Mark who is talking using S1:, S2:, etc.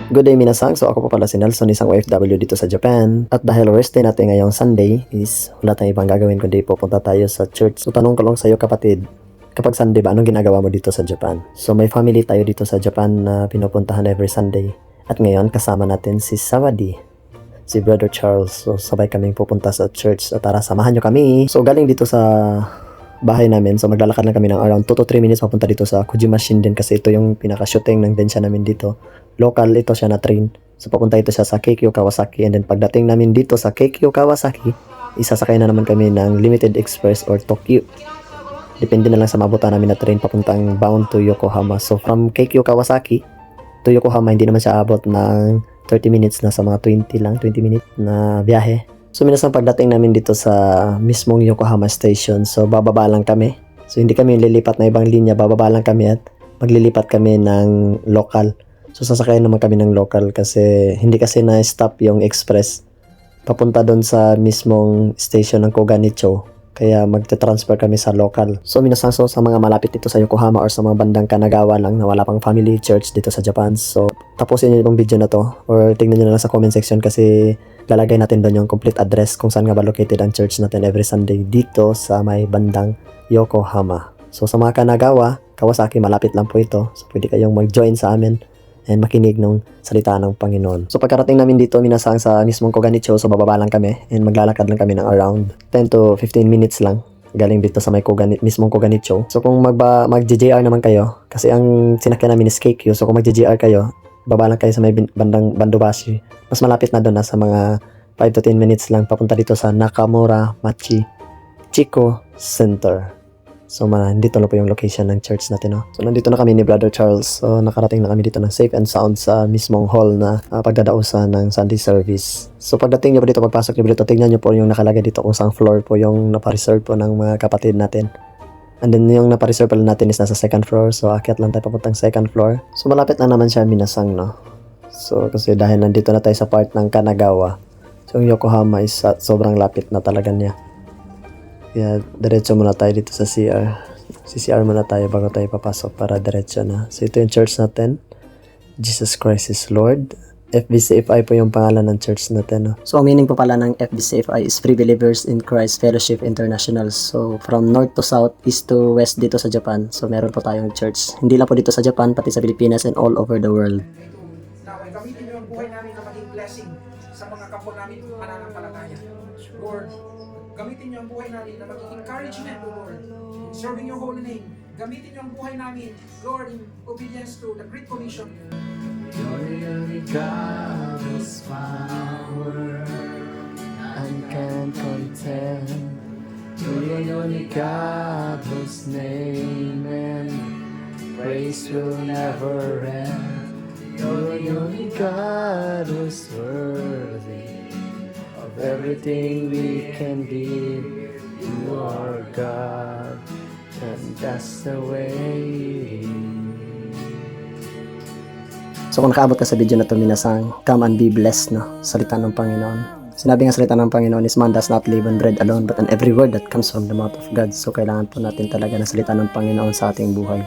S1: Good day minasang, so ako po pala si Nelson, isang OFW dito sa Japan. At dahil rest day natin ngayong Sunday is wala tayong ibang gagawin kundi pupunta tayo sa church. So tanong ko lang sa'yo kapatid, kapag Sunday ba, anong ginagawa mo dito sa Japan? So may family tayo dito sa Japan na pinupuntahan every Sunday. At ngayon kasama natin si Sawadi, si Brother Charles. So sabay kaming pupunta sa church. So tara, samahan nyo kami. So galing dito sa bahay namin, so maglalakad lang kami ng around 2 to 3 minutes papunta dito sa Kojima Shinden kasi ito yung pinaka-shooting ng densya namin dito. Local ito siya na train. So papunta ito siya sa Keikyo Kawasaki, and then pagdating namin dito sa Keikyo Kawasaki, isasakay na naman kami ng Limited Express or Tokyo. Depende na lang sa mabutan namin na train papuntang bound to Yokohama. So from Keikyo Kawasaki to Yokohama, hindi naman siya abot ng 30 minutes, na sa mga 20 minutes na biyahe. So minsan pagdating namin dito sa mismong Yokohama Station, so bababa lang kami. So hindi kami lilipat na ibang linya, bababa lang kami at maglilipat kami ng local. So sasakay naman kami ng local kasi hindi kasi na-stop yung express papunta doon sa mismong station ng Koganicho. Kaya magte-transfer kami sa local. So minsan sa mga malapit dito sa Yokohama or sa mga bandang Kanagawa lang na wala pang family church dito sa Japan. So tapusin niyo yung video na to or tingnan niyo na lang sa comment section kasi lalagay natin doon yung complete address kung saan nga ba located ang church natin every Sunday dito sa may bandang Yokohama. So sa mga Kanagawa, Kawasaki, malapit lang po ito. So pwede kayong mag-join sa amin and makinig ng salita ng Panginoon. So pagkarating namin dito, minasang sa mismong Koganicho, so bababa lang kami and maglalakad lang kami ng around 10 to 15 minutes lang galing dito sa may mismong Koganicho. So kung mag-JR naman kayo, kasi ang sinakyan namin is Keikyo, so kung mag-JR kayo, baba lang kayo sa may bandang Bandobashi. Mas malapit na doon, nasa mga 5 to 10 minutes lang papunta dito sa Nakamura Machi Chico Center. So dito na po yung location ng church natin, no? So nandito na kami ni Brother Charles. So nakarating na kami dito ng safe and sound sa mismong hall na pagdadausan ng Sunday service. So pagdating nyo po dito, pagpasok nyo po dito, tingnan nyo po yung nakalagay dito kung saan floor po yung napareserve po ng mga kapatid natin. And then yung napareserve pala natin is nasa second floor. So akyat lang tayo papuntang second floor. So malapit lang naman siya minasang, no? So kasi dahil nandito na tayo sa part ng Kanagawa, so yung Yokohama is sobrang lapit na talaga niya. Kaya diretso muna tayo dito sa CR. CR muna tayo bago tayo papasok para diretso na. So ito yung church natin. Jesus Christ is Lord. FBCFI po yung pangalan ng church natin, no? So ang meaning po pala ng FBCFI is Free Believers in Christ Fellowship International. So from north to south, east to west dito sa Japan. So meron po tayong church. Hindi lang po dito sa Japan, pati sa Pilipinas and all over the world.
S2: Naway gamitin niyo ang buhay namin na maging blessing sa mga kapwa namin mananampalataya. Lord, gamitin niyo ang buhay namin na maging encouragement, Lord, serving your holy name. Gamitin niyo ang buhay namin, Lord, in obedience to the Great Commission.
S3: Your only God is power and can contend. Your only God whose name and praise will never end. Your only God who's worthy of everything we can give. You are God, and that's the way.
S1: So kung nakaabot ka sa video na to, minasang, come and be blessed, no? Salita ng Panginoon. Sinabi nga salita ng Panginoon is man does not live on bread alone but on every word that comes from the mouth of God. So kailangan po natin talaga ng salita ng Panginoon sa ating buhay.